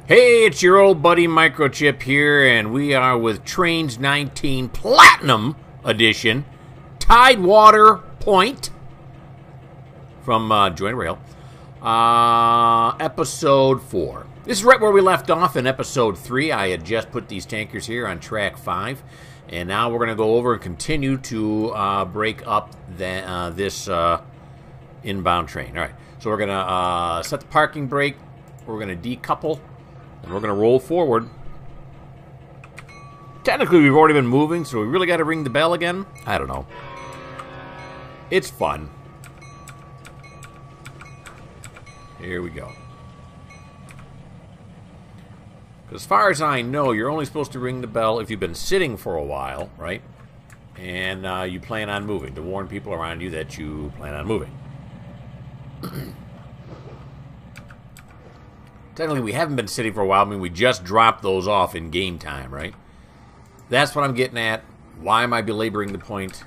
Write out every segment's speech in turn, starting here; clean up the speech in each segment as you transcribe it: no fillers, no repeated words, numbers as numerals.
Hey, it's your old buddy Mikerowchip here, and we are with Trainz 19 Platinum Edition Tidewater Point from Join Rail, Episode 4. This is right where we left off in Episode 3. I had just put these tankers here on Track 5, and now we're going to go over and continue to break up this inbound train. All right, so we're going to set the parking brake, we're going to decouple, and we're going to roll forward. Technically, we've already been moving, so we really got to ring the bell again? I don't know. It's fun. Here we go. As far as I know, you're only supposed to ring the bell if you've been sitting for a while, right? And you plan on moving, to warn people around you that you plan on moving. Technically, we haven't been sitting for a while. I mean, we just dropped those off in game time, right? That's what I'm getting at. Why am I belaboring the point?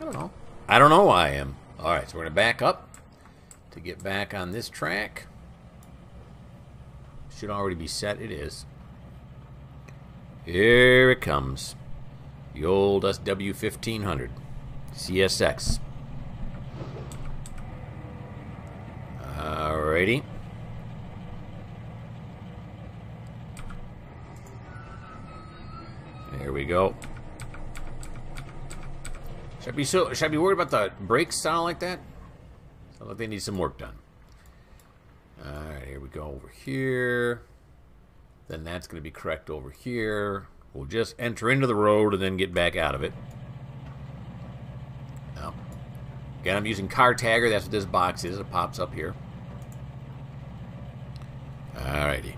I don't know. I don't know why I am. All right, so we're going to back up to get back on this track. Should already be set. It is. Here it comes. The old SW1500 CSX. Alrighty. There we go. Should I be worried about the brakes sound like that? Sounds like they need some work done. Alright, here we go over here. Then that's going to be correct over here. We'll just enter into the road and then get back out of it. Now, again, I'm using car tagger. That's what this box is. It pops up here. Alrighty.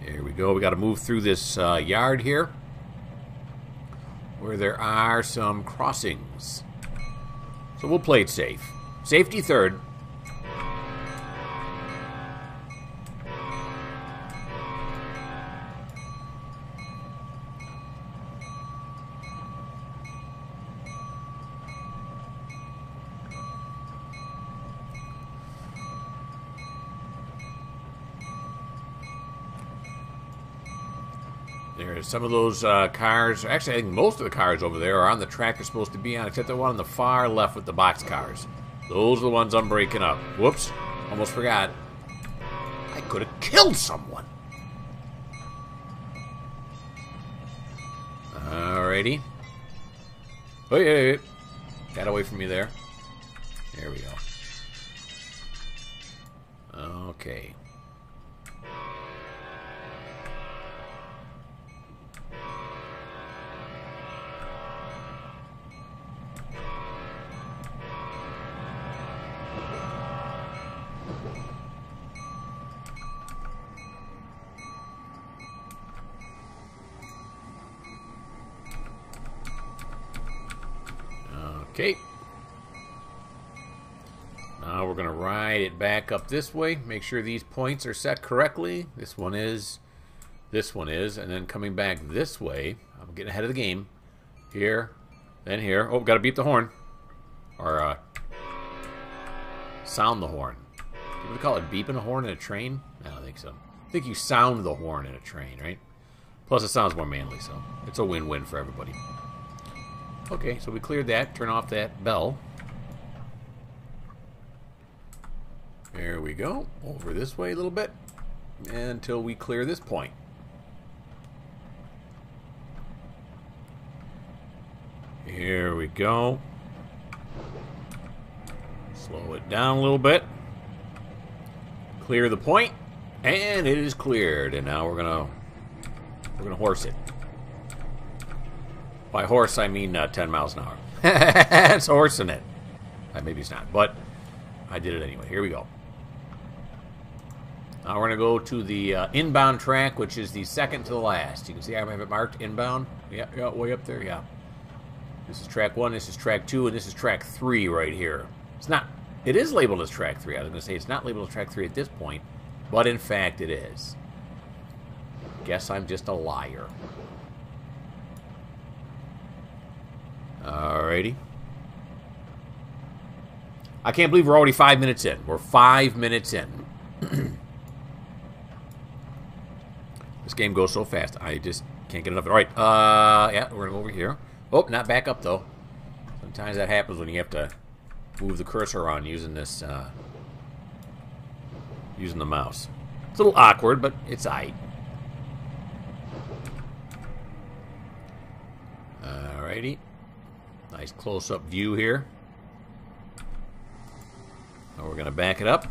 Here we go. We got to move through this yard here, where there are some crossings. So we'll play it safe. Safety third. There's some of those cars. Actually, I think most of the cars over there are on the track they're supposed to be on, except the one on the far left with the box cars. Those are the ones I'm breaking up. Whoops. Almost forgot. I could have killed someone. Alrighty. Oh, yeah. Got away from me there. There we go. Okay. Okay. Now we're going to ride it back up this way. Make sure these points are set correctly. This one is. This one is. And then coming back this way. I'm getting ahead of the game. Here. Then here. Oh, got to beep the horn. Or, sound the horn. What do we call it? Beeping a horn in a train? I don't think so. I think you sound the horn in a train, right? Plus it sounds more manly, so it's a win-win for everybody. Okay, so we cleared that. Turn off that bell. There we go. Over this way a little bit until we clear this point. Here we go. Slow it down a little bit. Clear the point, and it is cleared. And now we're gonna horse it. By horse, I mean 10 miles an hour. It's horsing it. Maybe it's not, but I did it anyway. Here we go. Now we're going to go to the inbound track, which is the second to the last. You can see I have it marked inbound. Yeah, way up there, yeah. This is track 1, this is track 2, and this is track 3 right here. It's not, it is labeled as track 3. I was going to say it's not labeled as track 3 at this point, but in fact it is. Guess I'm just a liar. Alrighty. I can't believe we're already 5 minutes in. We're 5 minutes in. game goes so fast. I just can't get enough of it. All right. Yeah, we're going to go over here. Oh, not back up, though. Sometimes that happens when you have to move the cursor around using this, using the mouse. It's a little awkward, but it's aight. Alrighty. Nice close-up view here. Now we're going to back it up.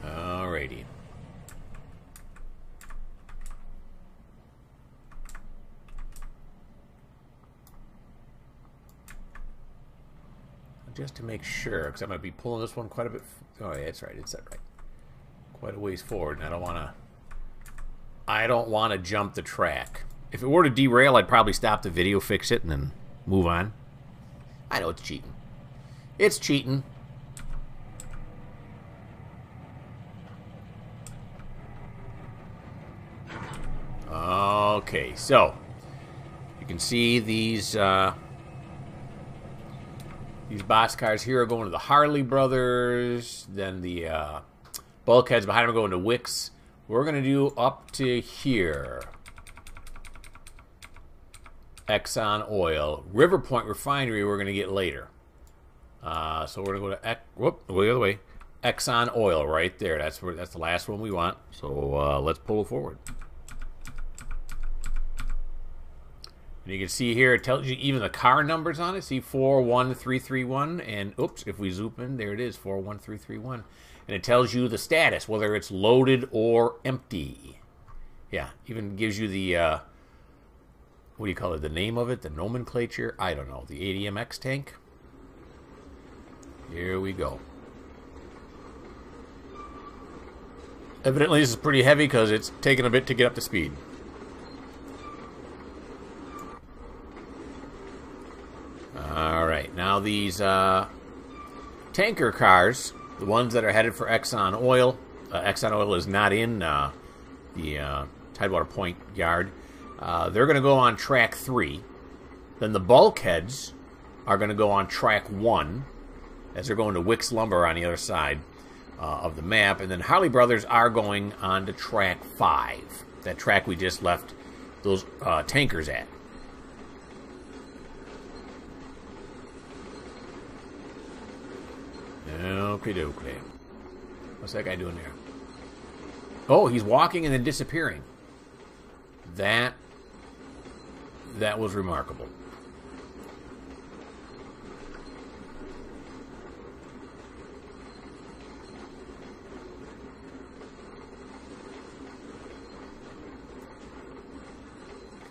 Alrighty. Just to make sure, because I might be pulling this one quite a bit. Oh, yeah, it's right. It's that right. Quite a ways forward, and I don't want to jump the track. If it were to derail, I'd probably stop the video, fix it, and then move on. I know it's cheating. It's cheating. Okay, so you can see these boxcars here are going to the Harley Brothers. Then the bulkheads behind them are going to Wicks. We're going to do up to here. Exxon Oil. River Point Refinery we're going to get later. So we're going to go to the other way. Exxon Oil right there. That's the last one we want. So let's pull it forward. And you can see here, it tells you even the car numbers on it. See 41331, and oops, if we zoom in, there it is, 41331. And it tells you the status, whether it's loaded or empty. Yeah, even gives you the, what do you call it, the name of it, the nomenclature, I don't know, the ADMX tank. Here we go. Evidently this is pretty heavy because it's taking a bit to get up to speed. Alright, now these tanker cars, the ones that are headed for Exxon Oil, Exxon Oil is not in the Tidewater Point yard. They're going to go on track 3. Then the bulkheads are going to go on track 1, as they're going to Wicks Lumber on the other side of the map. And then Harley Brothers are going on to track 5, that track we just left those tankers at. Okie dokie. What's that guy doing there? Oh, he's walking and then disappearing. That was remarkable.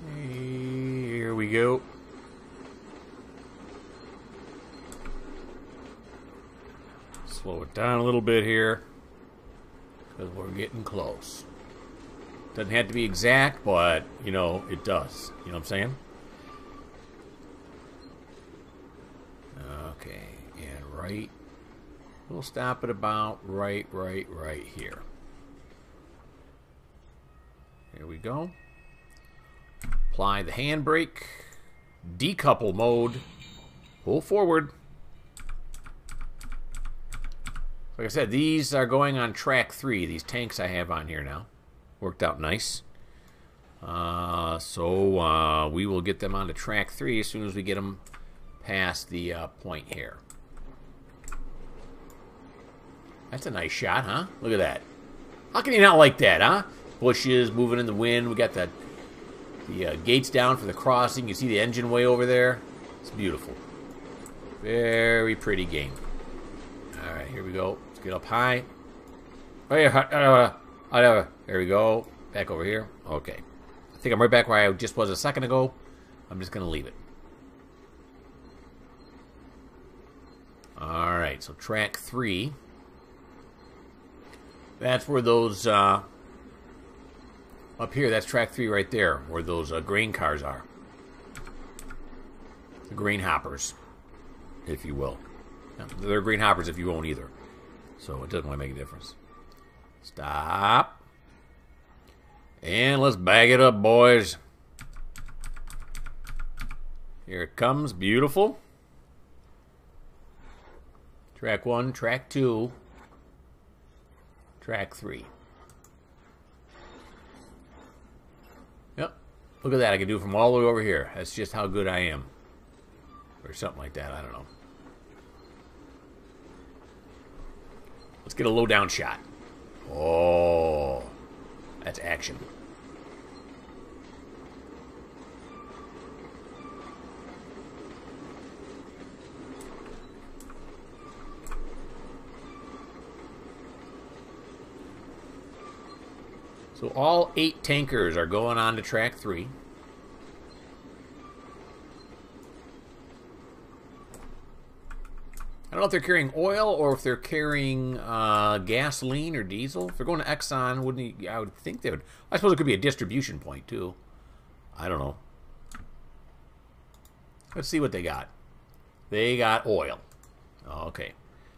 Okay, here we go. Slow it down a little bit here, because we're getting close. Doesn't have to be exact, but, you know, it does. You know what I'm saying? Okay, and right. We'll stop at about right here. Here we go. Apply the handbrake. Decouple mode. Pull forward. Like I said, these are going on track 3. These tanks I have on here now. Worked out nice. So we will get them onto track 3 as soon as we get them past the point here. That's a nice shot, huh? Look at that. How can you not like that, huh? Bushes moving in the wind. We got the gates down for the crossing. You see the engine way over there. It's beautiful. Very pretty game. All right, here we go. Let's get up high. Oh, yeah. There we go. Back over here. Okay. I think I'm right back where I just was a second ago. I'm just going to leave it. All right, so track 3. That's where those, up here, that's track 3 right there, where those grain cars are. The grain hoppers, if you will. They're green hoppers if you won't either. So it doesn't really make a difference. Stop. And let's bag it up, boys. Here it comes. Beautiful. Track 1, track 2. Track 3. Yep. Look at that. I can do it from all the way over here. That's just how good I am. Or something like that. I don't know. Let's get a low-down shot. Oh. That's action. So all 8 tankers are going on to track 3. I don't know if they're carrying oil or if they're carrying gasoline or diesel. If they're going to Exxon, wouldn't you, I would think they would. I suppose it could be a distribution point too. I don't know. Let's see what they got. They got oil. Okay.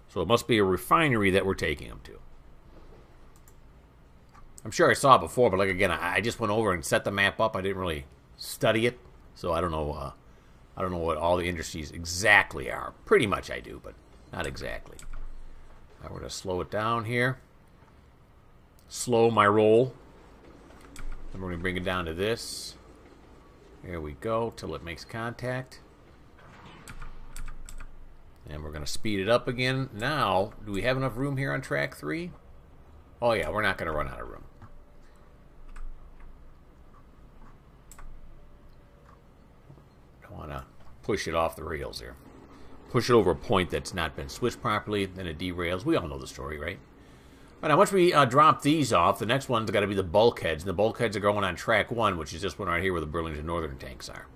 So it must be a refinery that we're taking them to. I'm sure I saw it before, but like again, I just went over and set the map up. I didn't really study it, so I don't know. I don't know what all the industries exactly are. Pretty much I do, but not exactly. Now we're gonna slow it down here. Slow my roll. Then we're gonna bring it down to this. There we go, till it makes contact. And we're gonna speed it up again. Now, do we have enough room here on track 3? Oh yeah, we're not gonna run out of room. Want to push it off the rails there. Push it over a point that's not been switched properly, then it derails. We all know the story, right? But now once we drop these off, the next one's got to be the bulkheads. And the bulkheads are going on track 1, which is this one right here where the Burlington Northern tanks are.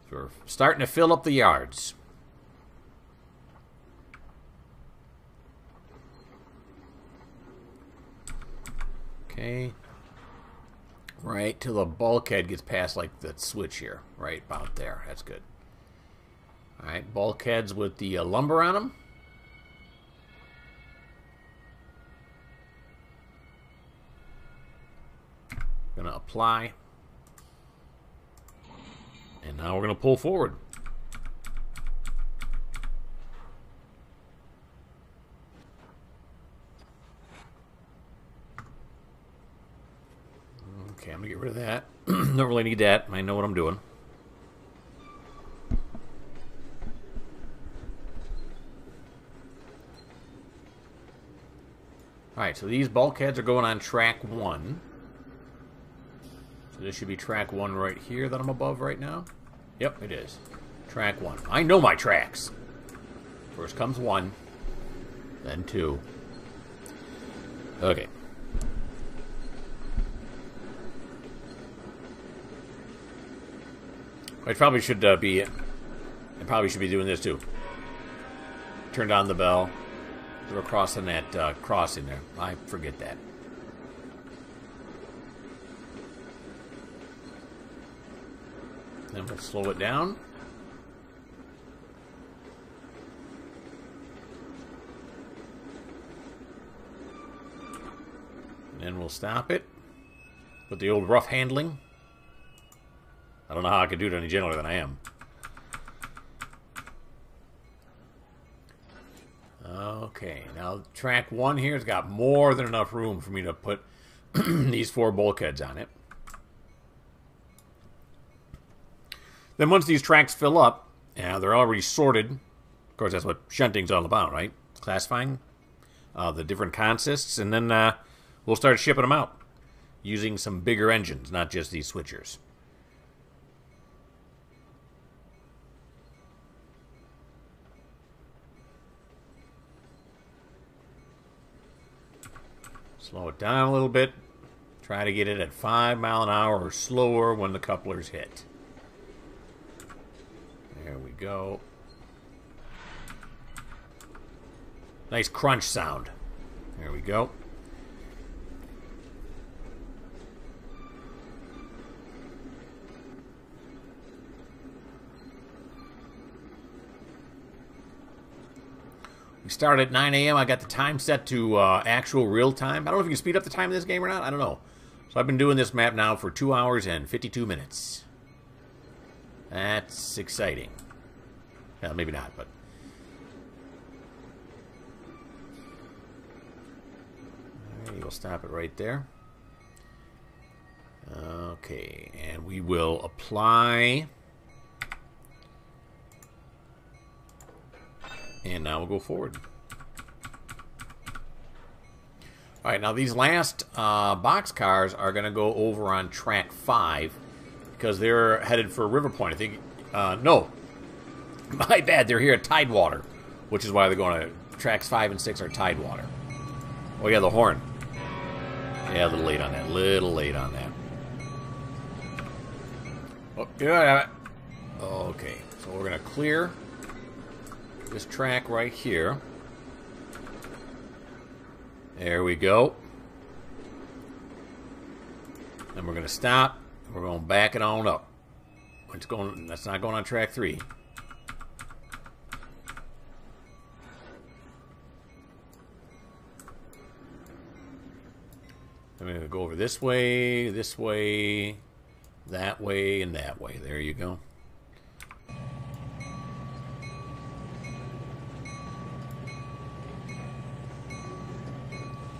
So we're starting to fill up the yards. Okay. Right till the bulkhead gets past like the switch here. Right about there. That's good. Alright, bulkheads with the lumber on them. Gonna apply. And now we're gonna pull forward. Okay, I'm going to get rid of that. Don't really need that. I know what I'm doing. Alright, so these bulkheads are going on track 1. So this should be track 1 right here that I'm above right now. Yep, it is. Track 1. I know my tracks. First comes 1, then 2. Okay. I probably should be doing this too. Turn down the bell. We're crossing that crossing there. I forget that. Then we'll slow it down. And then we'll stop it with the old rough handling. I don't know how I could do it any gentler than I am. Okay, now track 1 here has got more than enough room for me to put these 4 bulkheads on it. Then once these tracks fill up, they're already sorted. Of course, that's what shunting's all about, right? Classifying the different consists, and then we'll start shipping them out using some bigger engines, not just these switchers. Slow it down a little bit. Try to get it at 5 miles an hour or slower when the couplers hit. There we go. Nice crunch sound. There we go. We start at 9 a.m. I got the time set to actual real time. I don't know if you can speed up the time of this game or not. I don't know. So I've been doing this map now for 2 hours and 52 minutes. That's exciting. Well, maybe not, but... we'll stop it right there. Okay, and we will apply. And now we'll go forward. All right, now these last box cars are going to go over on track 5 because they're headed for River Point. I think, no, my bad, they're here at Tidewater, which is why they're going to tracks 5 and 6 are Tidewater. Oh, yeah, the horn. Yeah, a little late on that. Little late on that. Oh, yeah. Okay, so we're going to clear this track right here. There we go. And we're going to stop. We're going to back it on up. It's going. That's not going on track 3. I'm going to go over this way, that way, and that way. There you go.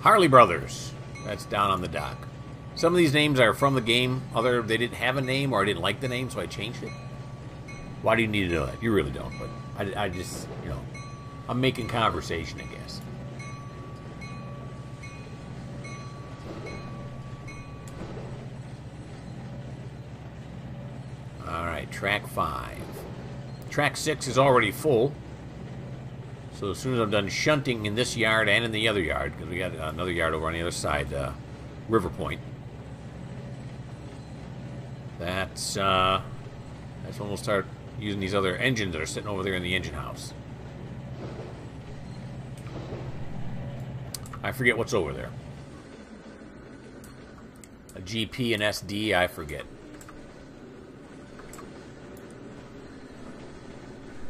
Harley Brothers. That's down on the dock. Some of these names are from the game. They didn't have a name, or I didn't like the name, so I changed it. Why do you need to know that? You really don't, but I just, you know, I'm making conversation, I guess. Alright, track 5. Track 6 is already full. So as soon as I'm done shunting in this yard and in the other yard, because we got another yard over on the other side, River Point. That's when we'll start using these other engines that are sitting over there in the engine house. I forget what's over there. A GP and SD, I forget.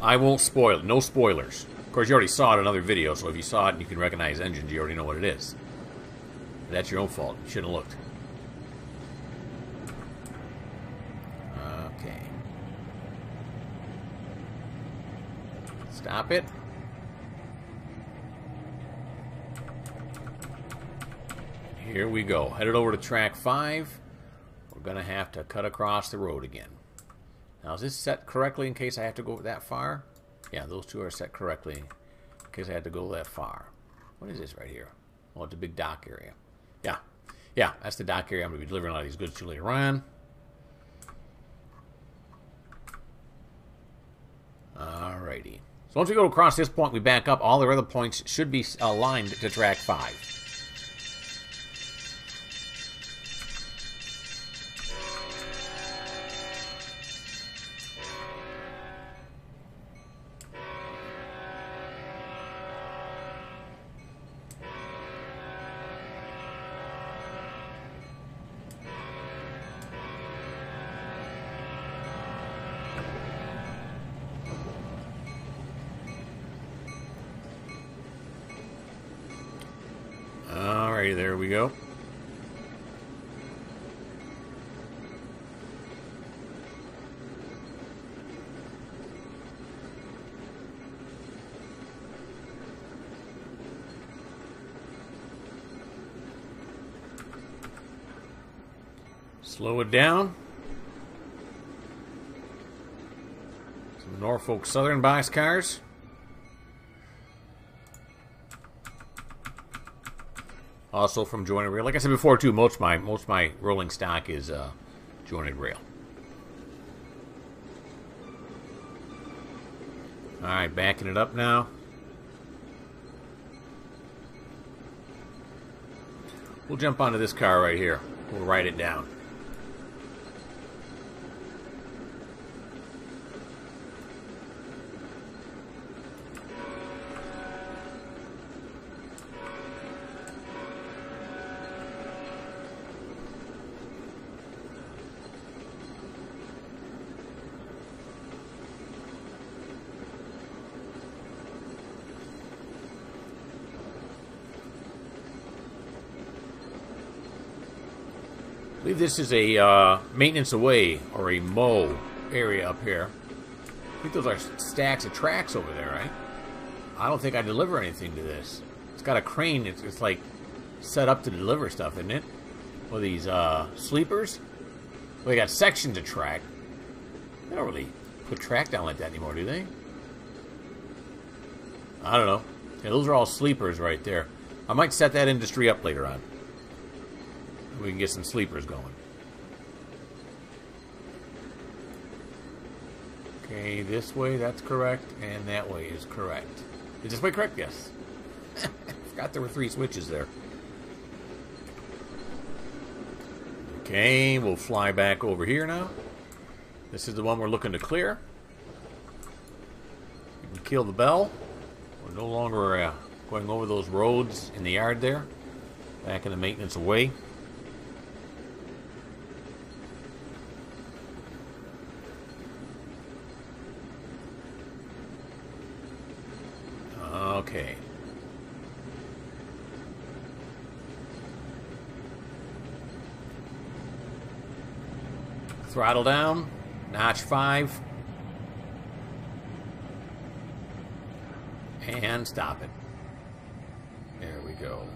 I won't spoil it. No spoilers. Of course, you already saw it in another video, so if you saw it and you can recognize engines, you already know what it is. That's your own fault. You shouldn't have looked. Okay. Stop it. Here we go. Headed over to track 5. We're going to have to cut across the road again. Now, is this set correctly in case I have to go that far? Yeah, those two are set correctly in case I had to go that far. What is this right here? Oh, it's a big dock area. Yeah. Yeah, that's the dock area I'm going to be delivering a lot of these goods to later on. Alrighty. So once we go across this point, we back up. All the other points should be aligned to track 5. Alrighty, there we go. Slow it down. Some Norfolk Southern boxcars. Also from jointed rail. Like I said before, too, most of my rolling stock is jointed rail. All right, backing it up now. We'll jump onto this car right here. We'll ride it down. I believe this is a maintenance away or a mow area up here. I think those are stacks of tracks over there, right? I don't think I deliver anything to this. It's got a crane. It's like set up to deliver stuff, isn't it? Well, these sleepers. Well, they got sections of track. They don't really put track down like that anymore, do they? I don't know. Yeah, those are all sleepers right there. I might set that industry up later on. We can get some sleepers going. Okay, this way, that's correct, and that way is correct. Is this way correct? Yes. Forgot there were 3 switches there. Okay, we'll fly back over here now. This is the one we're looking to clear. You can kill the bell. We're no longer going over those roads in the yard there. Back in the maintenance away. Okay. Throttle down. Notch 5. And stop it. There we go.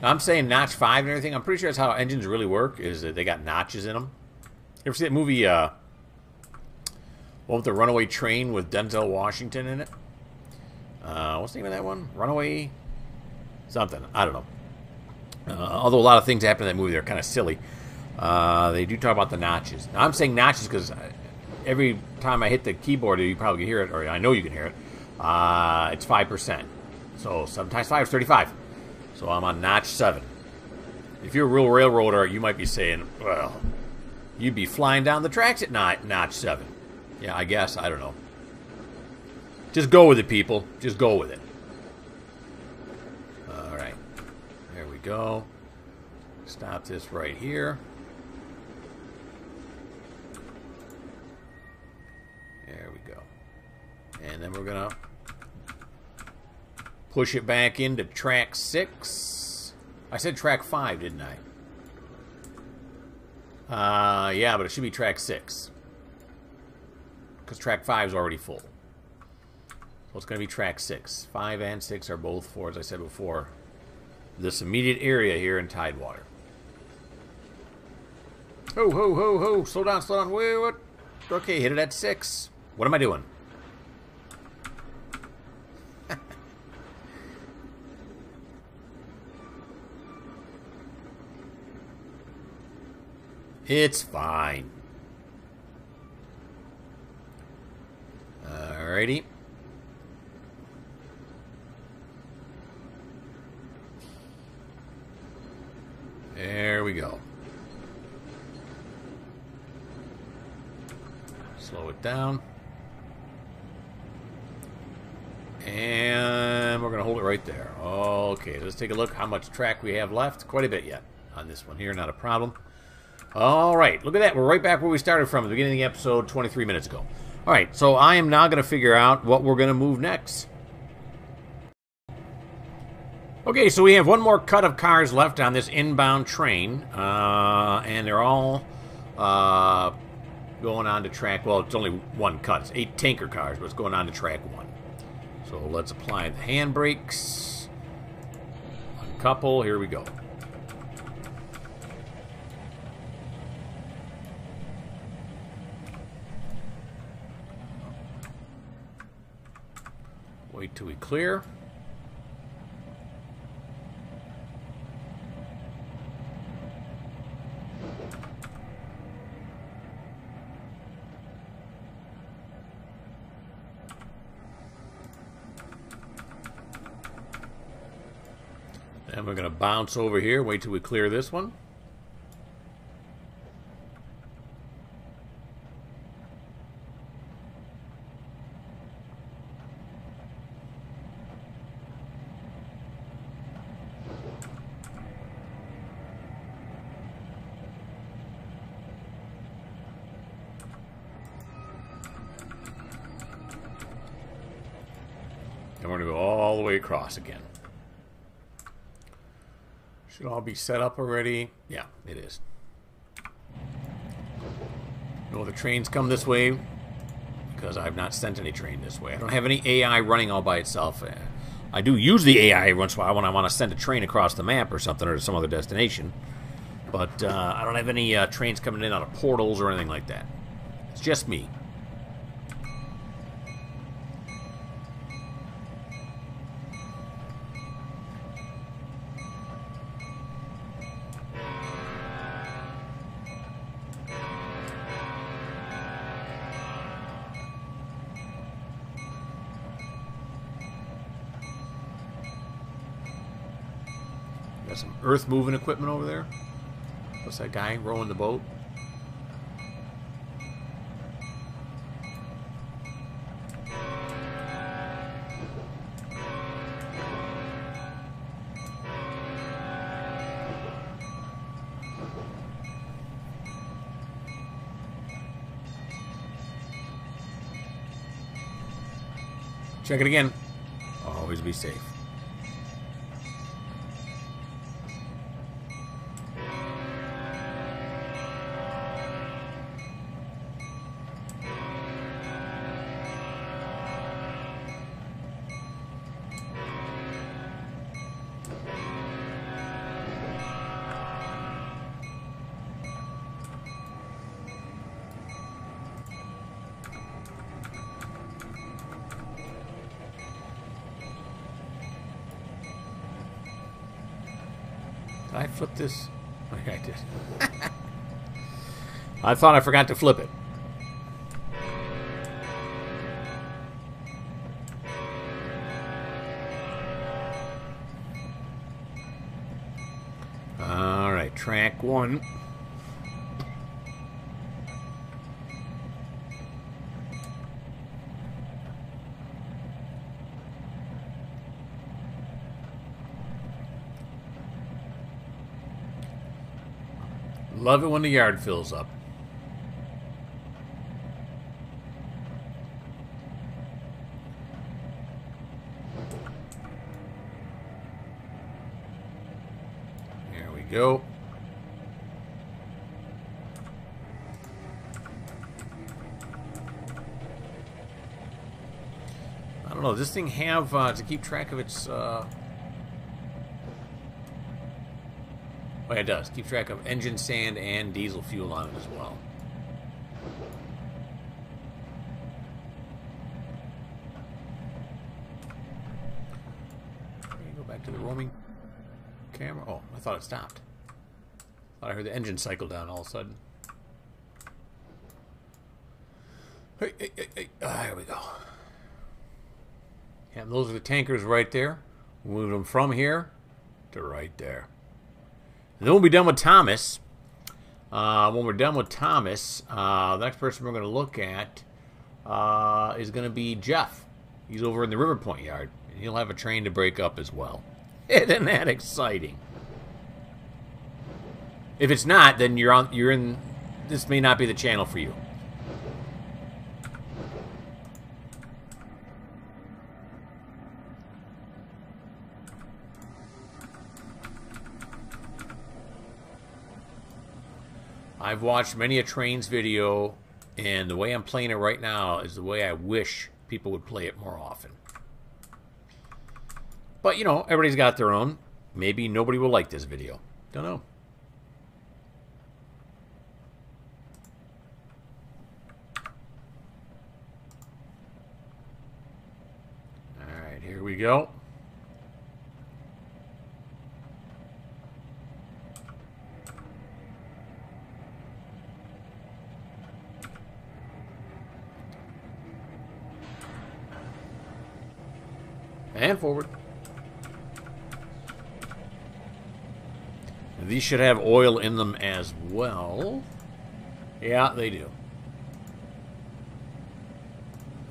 I'm saying notch 5 and everything. I'm pretty sure that's how engines really work, is that they got notches in them. You ever see that movie, one with the runaway train with Denzel Washington in it? What's the name of that one? Runaway something. I don't know. Although a lot of things happen in that movie, they're kind of silly. They do talk about the notches. Now, I'm saying notches because every time I hit the keyboard, you probably can hear it, or I know you can hear it. It's 5%. So 7 times 5 is 35. So I'm on notch 7. If you're a real railroader, you might be saying, well, you'd be flying down the tracks at notch 7. Yeah, I guess. I don't know. Just go with it, people. Just go with it. All right. There we go. Stop this right here. There we go. And then we're going to push it back into track 6. I said track 5, didn't I? Yeah, but it should be track 6. Because track 5 is already full. So it's going to be track 6. 5 and 6 are both for, as I said before, this immediate area here in Tidewater. Ho, ho, ho, ho. Slow down, slow down. Wait, what? Okay, hit it at 6. What am I doing? It's fine. Alrighty. There we go. Slow it down. And we're going to hold it right there. Okay, let's take a look how much track we have left. Quite a bit yet on this one here, not a problem. All right, look at that. We're right back where we started from at the beginning of the episode 23 minutes ago. All right, so I am now going to figure out what we're going to move next. Okay, so we have one more cut of cars left on this inbound train, and they're all going on to track, well, it's only one cut. It's 8 tanker cars, but it's going on to track 1. So let's apply the handbrakes. Uncouple, here we go. Wait till we clear. Then we're going to bounce over here. Wait till we clear this one. And we're going to go all the way across again. Should all be set up already. Yeah, it is. No other trains come this way. because I've not sent any train this way. I don't have any AI running all by itself. I do use the AI once in a while when I want to send a train across the map or something, or to some other destination. But I don't have any trains coming in out of portals or anything like that. It's just me. Got some earth moving equipment over there. What's that guy rowing the boat? Check it again. Always be safe. Did I flip this? Okay, I did. I thought I forgot to flip it. All right, track 1. Love it when the yard fills up. There we go. I don't know, does this thing have to keep track of its Oh, it does. Keep track of engine sand and diesel fuel on it as well. Okay, go back to the roaming camera. Oh, I thought it stopped. Thought I heard the engine cycle down all of a sudden. Hey, hey, hey, hey. There we go. Yeah, those are the tankers right there. We'll move them from here to right there. And then we'll be done with Thomas. When we're done with Thomas, the next person we're going to look at is going to be Jeff. He's over in the River Point yard. And he'll have a train to break up as well. Isn't that exciting? If it's not, then you're in. This may not be the channel for you. I've watched many a Trainz video, and the way I'm playing it right now is the way I wish people would play it more often. But, you know, everybody's got their own. Maybe nobody will like this video. Don't know. Alright, here we go. And forward. These should have oil in them as well. Yeah, they do.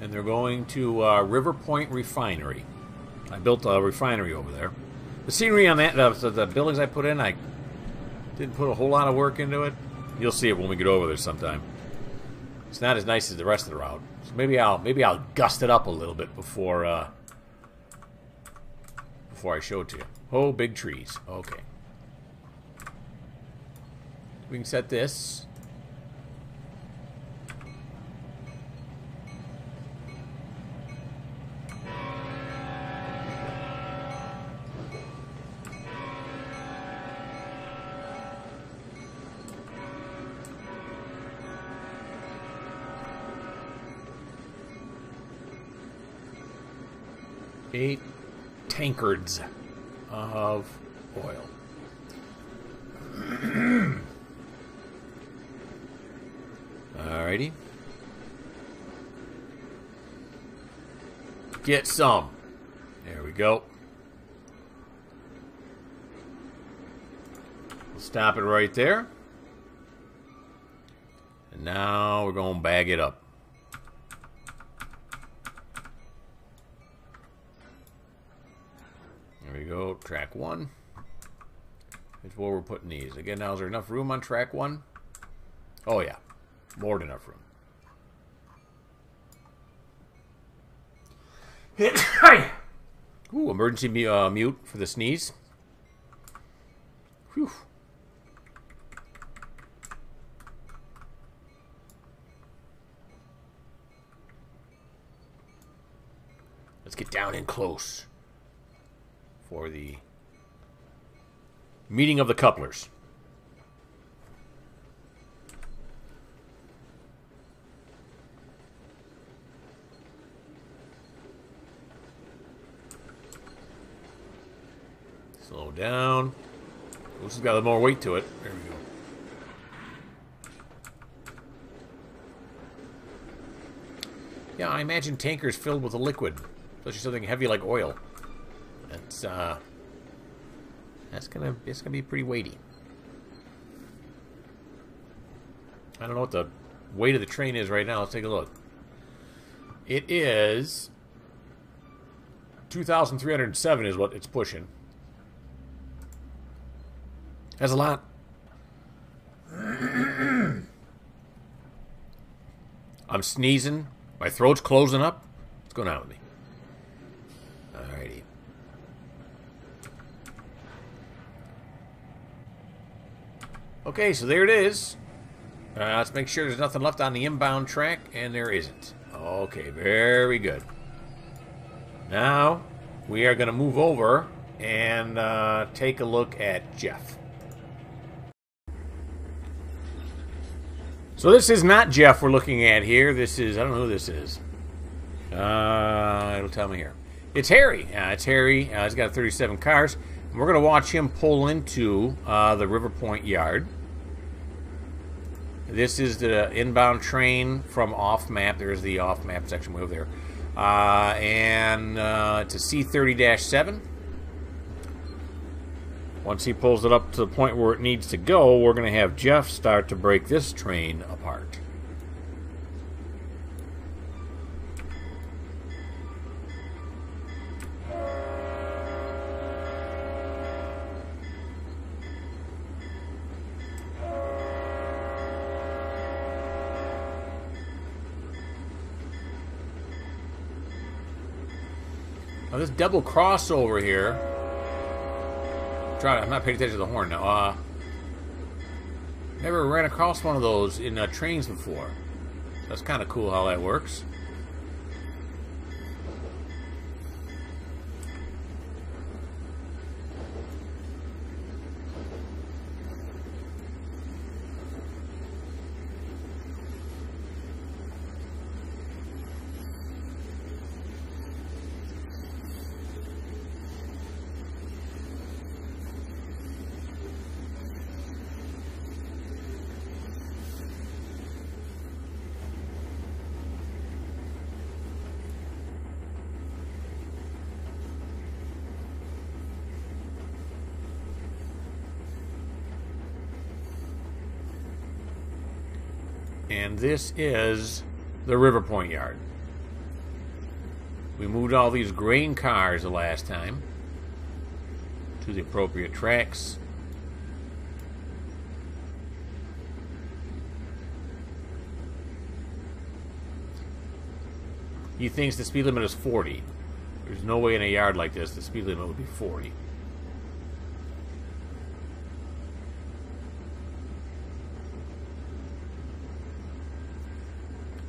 And they're going to River Point Refinery. I built a refinery over there. The scenery on that, the buildings I put in, I didn't put a whole lot of work into it. You'll see it when we get over there sometime. It's not as nice as the rest of the route. So maybe I'll gust it up a little bit before I show it to you. Oh, big trees. Okay. We can set this. 8 tankards of oil. Alrighty. Get some. There we go. We'll stop it right there. And now we're going to bag it up. There we go. Track 1. Here's where we're putting these. Again, now is there enough room on track 1? Oh, yeah. More than enough room. Ooh, emergency mute for the sneeze. Whew. Let's get down in close for the meeting of the couplers. Slow down. This has got a little more weight to it. There we go. Yeah, I imagine tankers filled with a liquid, especially something heavy like oil. It's gonna be pretty weighty. I don't know what the weight of the train is right now. Let's take a look. It is 2,307 is what it's pushing. That's a lot. I'm sneezing. My throat's closing up. What's going on with me? Alrighty. Okay, so there it is. Let's make sure there's nothing left on the inbound track, and there isn't. Okay, very good. Now, we are going to move over and take a look at Jeff. So this is not Jeff we're looking at here. This is, I don't know who this is. It'll tell me here. It's Harry. It's Harry. He's got 37 cars. And we're going to watch him pull into the River Point yard. This is the inbound train from off-map. There's the off-map section way over there. And it's a C30-7. Once he pulls it up to the point where it needs to go, we're going to have Jeff start to break this train apart. Now this double crossover here. I'm not paying attention to the horn now. Never ran across one of those in trains before. That's kind of cool how that works. And this is the River Point yard. We moved all these grain cars the last time to the appropriate tracks. He thinks the speed limit is 40. There's no way in a yard like this the speed limit would be 40.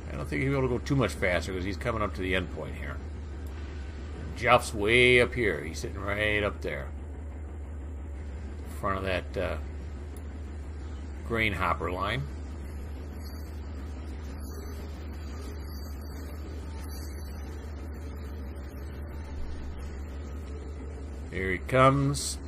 I don't think he'll be able to go too much faster because he's coming up to the end point here. And Jeff's way up here. He's sitting right up there. In front of that grain hopper line. Here he comes.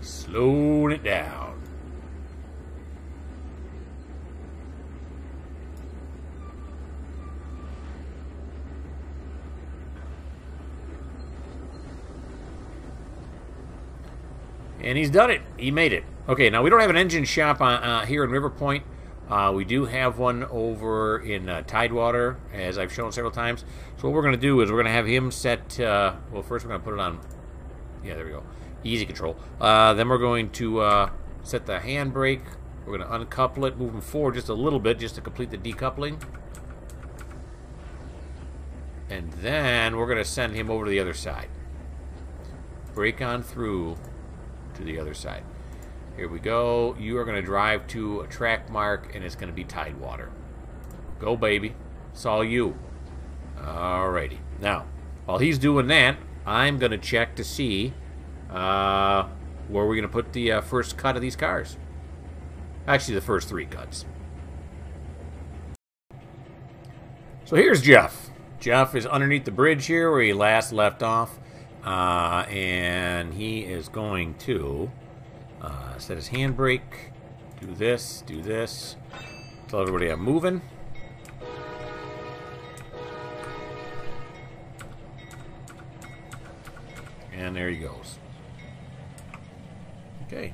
Slowing it down. And he's done it. He made it. Okay, now we don't have an engine shop here in River Point. We do have one over in Tidewater, as I've shown several times. So what we're going to do is we're going to have him set... well, first we're going to put it on... Yeah, there we go. Easy control. Then we're going to set the handbrake. We're going to uncouple it, move him forward just a little bit just to complete the decoupling. And then we're going to send him over to the other side. Brake on through to the other side. Here we go. You are going to drive to a track mark, and it's going to be Tidewater. Go, baby. It's all you. Alrighty. Now, while he's doing that, I'm going to check to see where we're going to put the first cut of these cars. Actually, the first 3 cuts. So here's Jeff. Jeff is underneath the bridge here where he last left off. And he is going to set his handbrake, do this, tell everybody I'm moving. And there he goes. Okay.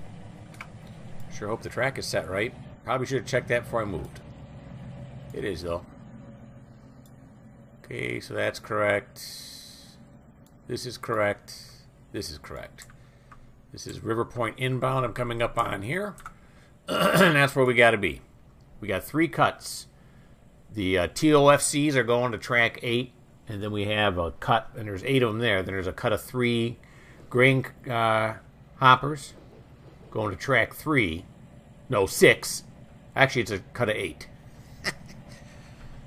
Sure hope the track is set right. Probably should have checked that before I moved. It is, though. Okay, so that's correct. This is correct. This is correct. This is River Point inbound. I'm coming up on here. And that's where we got to be. We got 3 cuts. The TOFCs are going to track 8. And then we have a cut, and there's 8 of them there. Then there's a cut of 3 grain hoppers going to track 3. No, 6. Actually, it's a cut of 8.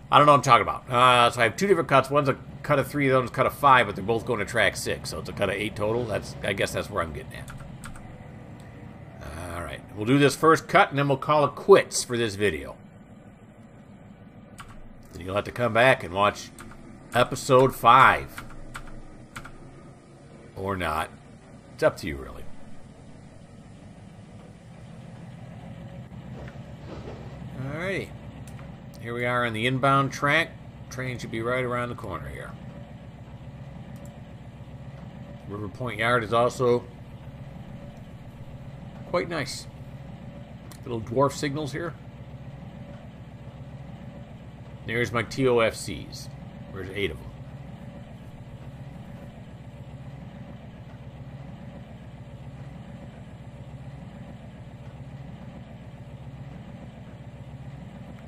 I don't know what I'm talking about. So I have 2 different cuts. One's a cut of 3, the other one's a cut of 5, but they're both going to track 6. So it's a cut of 8 total. I guess that's where I'm getting at. All right. We'll do this first cut, and then we'll call it quits for this video. Then you'll have to come back and watch episode 5. Or not. It's up to you, really. Alrighty. Here we are on the inbound track. Train should be right around the corner here. River Point Yard is also quite nice. Little dwarf signals here. There's my TOFCs. There's 8 of them.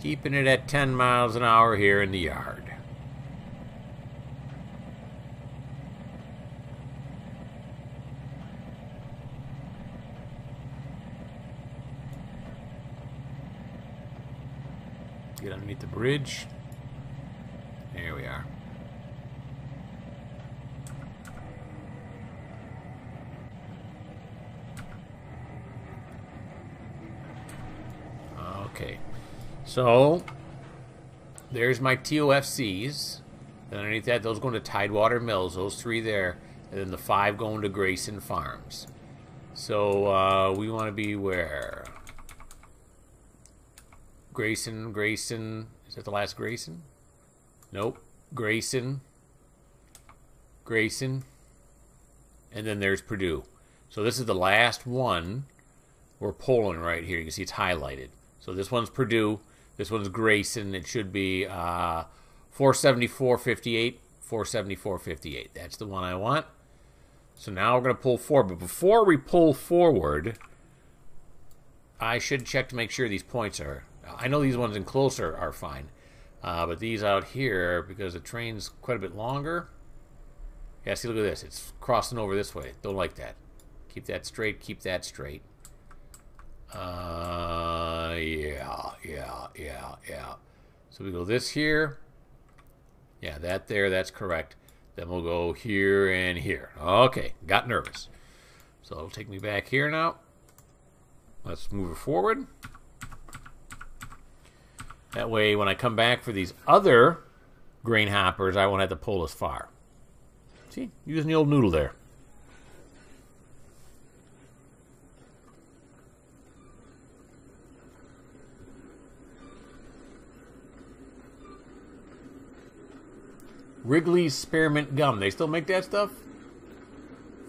Keeping it at 10 miles an hour here in the yard. Get underneath the bridge. There we are. Okay. So, there's my TOFCs. And underneath that, those going to Tidewater Mills, those 3 there. And then the 5 going to Grayson Farms. So, we want to be where? Grayson. Is that the last Grayson? Nope. Grayson. And then there's Purdue. So this is the last one we're pulling right here. You can see it's highlighted. So this one's Purdue. This one's Grayson. It should be 474.58. 474.58. That's the one I want. So now we're going to pull forward. But before we pull forward, I should check to make sure these points are... I know these ones in closer are fine. But these out here, because the train's quite a bit longer... Yeah, see, look at this. It's crossing over this way. Don't like that. Keep that straight. Keep that straight. Yeah. So we go this here. Yeah, that there, that's correct. Then we'll go here and here. Okay, got nervous. So it'll take me back here now. Let's move it forward. That way, when I come back for these other grain hoppers, I won't have to pull as far. See? Using the old noodle there. Wrigley's Spearmint Gum. They still make that stuff?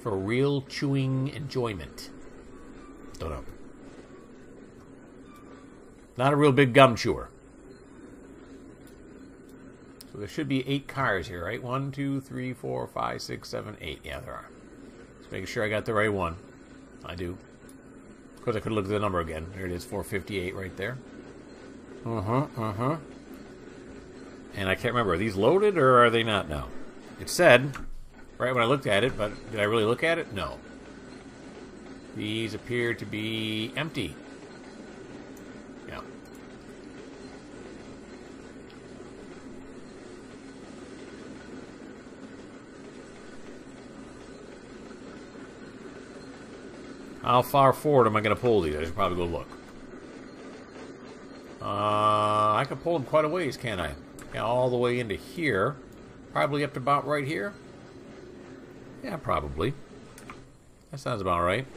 For real chewing enjoyment. Don't know. Not a real big gum chewer. So there should be 8 cars here, right? 1, 2, 3, 4, 5, 6, 7, 8. Yeah, there are. Just making sure I got the right one. I do. Of course, I could look at the number again. There it is, 458 right there. And I can't remember, are these loaded or are they not now? It said, right when I looked at it, but did I really look at it? No. These appear to be empty. Yeah. How far forward am I going to pull these? I should probably go look. I can pull them quite a ways, can't I? Yeah, all the way into here. Probably up to about right here. Yeah, probably. That sounds about right.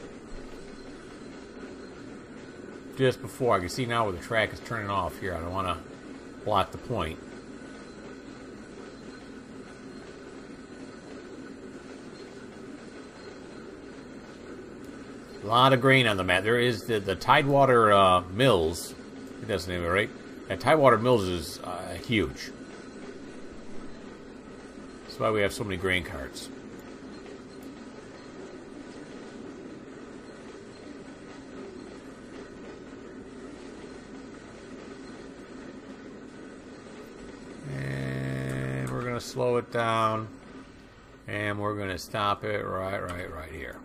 Just before, I can see now where the track is turning off here. I don't want to block the point. A lot of grain on the mat. There is the Tidewater Mills. I think that's the name of it, right? And Tidewater Mills is huge. That's why we have so many grain carts. And we're going to slow it down. And we're going to stop it right here.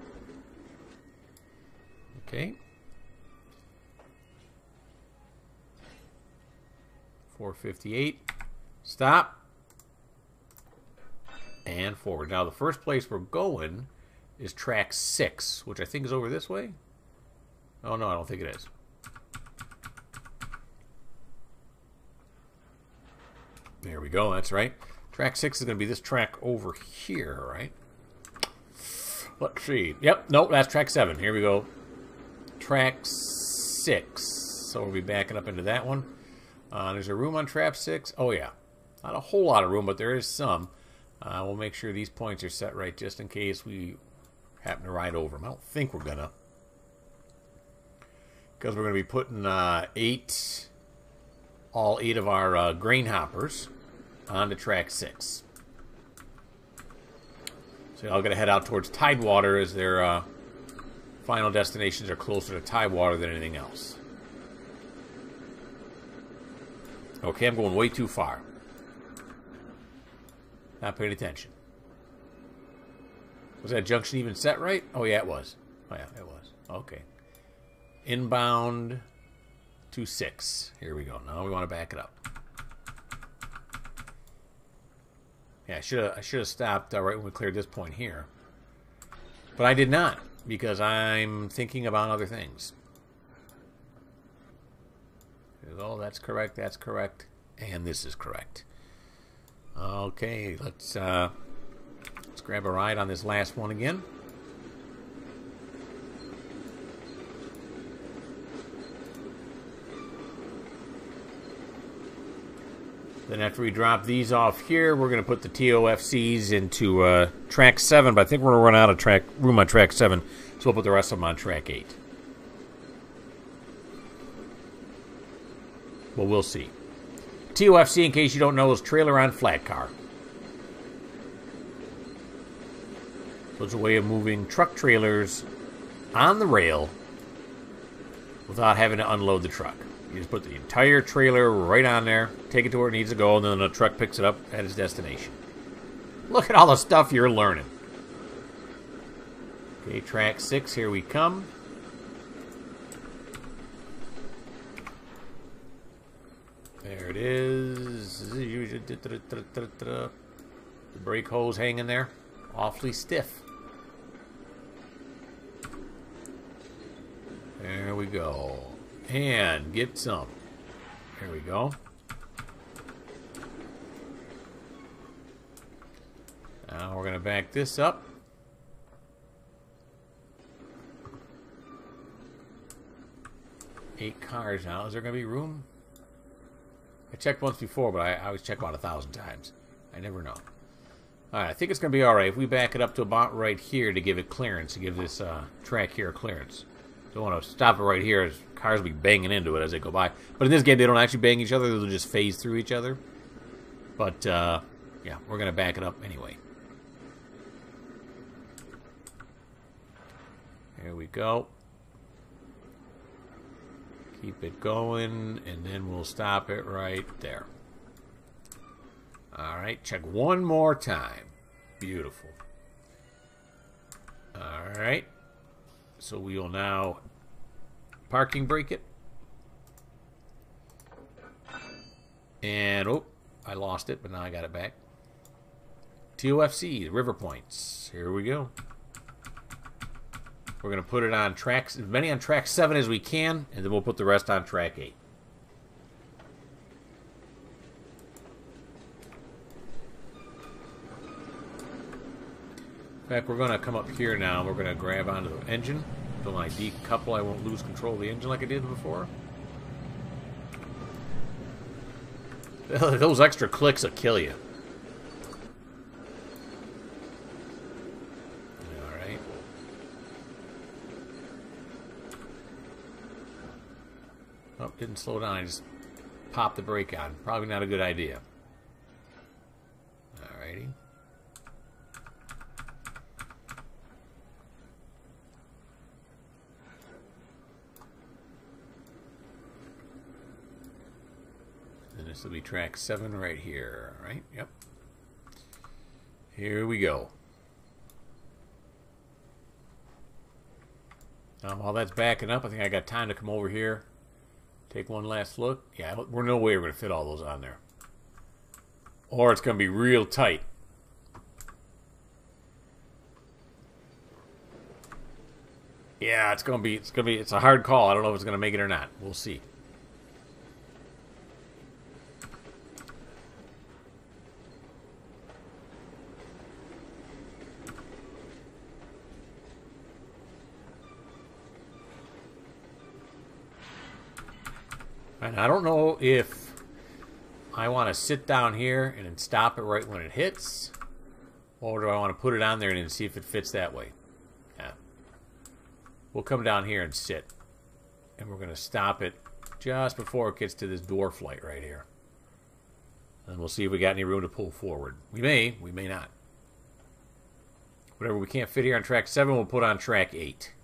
Okay. 458. Stop. And forward. Now, the first place we're going is track 6, which I think is over this way. Oh, no, I don't think it is. There we go. That's right. Track 6 is going to be this track over here, right? Let's see. Yep. Nope, that's track 7. Here we go. Track 6. So we'll be backing up into that one. There's a room on track 6. Oh, yeah. Not a whole lot of room, but there is some. We'll make sure these points are set right just in case we happen to ride over them. I don't think we're going to. Because we're going to be putting all 8 of our grain hoppers onto track 6. So y'all got to head out towards Tidewater as their final destinations are closer to Tidewater than anything else. Okay, I'm going way too far. Not paying attention. Was that junction even set right? Oh, yeah, it was. Oh, yeah, it was. Okay. Inbound to 6. Here we go. Now we want to back it up. Yeah, I should have stopped right when we cleared this point here. But I did not, because I'm thinking about other things. Oh, that's correct, and this is correct. Okay, let's grab a ride on this last one again. Then after we drop these off here, we're going to put the TOFCs into track 7, but I think we're going to run out of room on track 7, so we'll put the rest of them on track 8. Well, we'll see. TOFC, in case you don't know, is trailer on flat car. So it's a way of moving truck trailers on the rail without having to unload the truck. You just put the entire trailer right on there, take it to where it needs to go, and then the truck picks it up at its destination. Look at all the stuff you're learning. Okay, track 6, here we come. There it is. The brake hose hanging there. Awfully stiff. There we go. And get some. There we go. Now we're going to back this up. Eight cars now. Is there going to be room? I checked once before, but I always check about 1,000 times. I never know. Alright, I think it's going to be alright if we back it up to about right here to give it clearance, to give this track here clearance. Don't want to stop it right here as cars will be banging into it as they go by. But in this game, they don't actually bang each other. They'll just phase through each other. But, yeah, we're going to back it up anyway. Here we go. Keep it going, and then we'll stop it right there. Alright, check one more time. Beautiful. Alright. So we will now parking brake it. And, oh, I lost it, but now I got it back. TOFC, the river points. Here we go. We're going to put it on tracks, as many on track 7 as we can, and then we'll put the rest on track 8. In fact, we're going to come up here now, and we're going to grab onto the engine. So when I decouple, I won't lose control of the engine like I did before. Those extra clicks will kill you. Oh, didn't slow down. I just popped the brake on. Probably not a good idea. Alrighty. And this will be track 7 right here, right? Yep. Here we go. Now, while that's backing up, I think I got time to come over here. Take one last look. Yeah, we're no way we're going to fit all those on there. Or it's going to be real tight. Yeah, it's a hard call. I don't know if it's going to make it or not. We'll see. And I don't know if I want to sit down here and then stop it right when it hits, or do I want to put it on there and then see if it fits that way. Yeah. We'll come down here and sit. And we're going to stop it just before it gets to this dwarf light right here. And we'll see if we got any room to pull forward. We may not. Whatever we can't fit here on track 7, we'll put on track 8.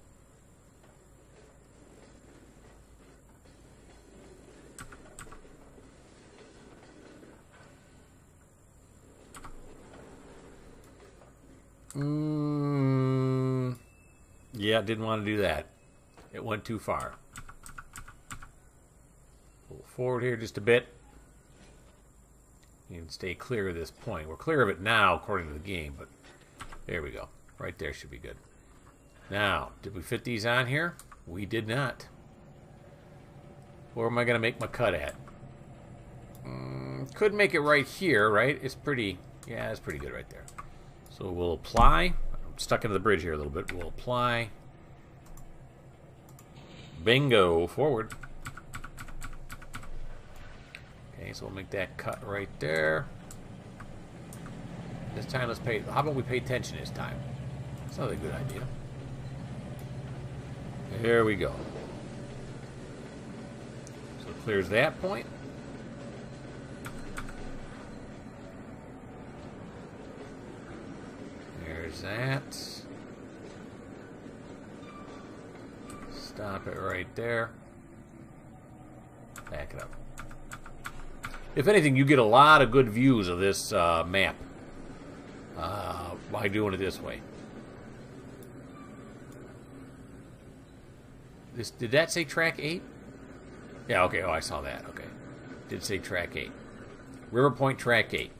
Yeah, didn't want to do that. It went too far. Pull forward here just a bit. You can stay clear of this point. We're clear of it now, according to the game, but there we go. Right there should be good. Now, did we fit these on here? We did not. Where am I going to make my cut at? Could make it right here, right? It's pretty, yeah, it's pretty good right there. So we'll apply. I'm stuck into the bridge here a little bit. We'll apply. Bingo. Forward. Okay, so we'll make that cut right there. This time let's pay, how about we pay attention this time? It's not a good idea. There we go. So it clears that point. There's that. Stop it right there. Back it up. If anything, you get a lot of good views of this map by doing it this way. Did that say track 8? Yeah, okay. Oh, I saw that. Okay. Did say track 8. River Point track 8.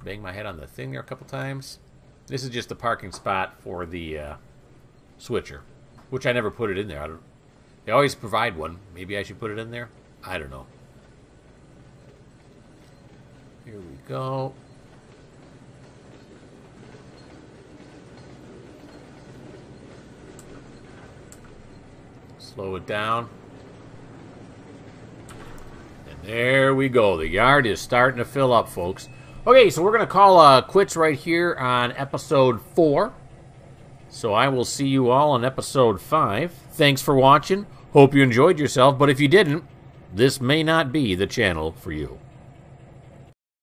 Bang my head on the thing there a couple times. This is just the parking spot for the switcher, which I never put it in there. They always provide one. Maybe I should put it in there. I don't know. Here we go. Slow it down. And there we go. The yard is starting to fill up, folks. Okay, so we're going to call quits right here on episode 4. So I will see you all on episode 5. Thanks for watching. Hope you enjoyed yourself, but if you didn't, this may not be the channel for you.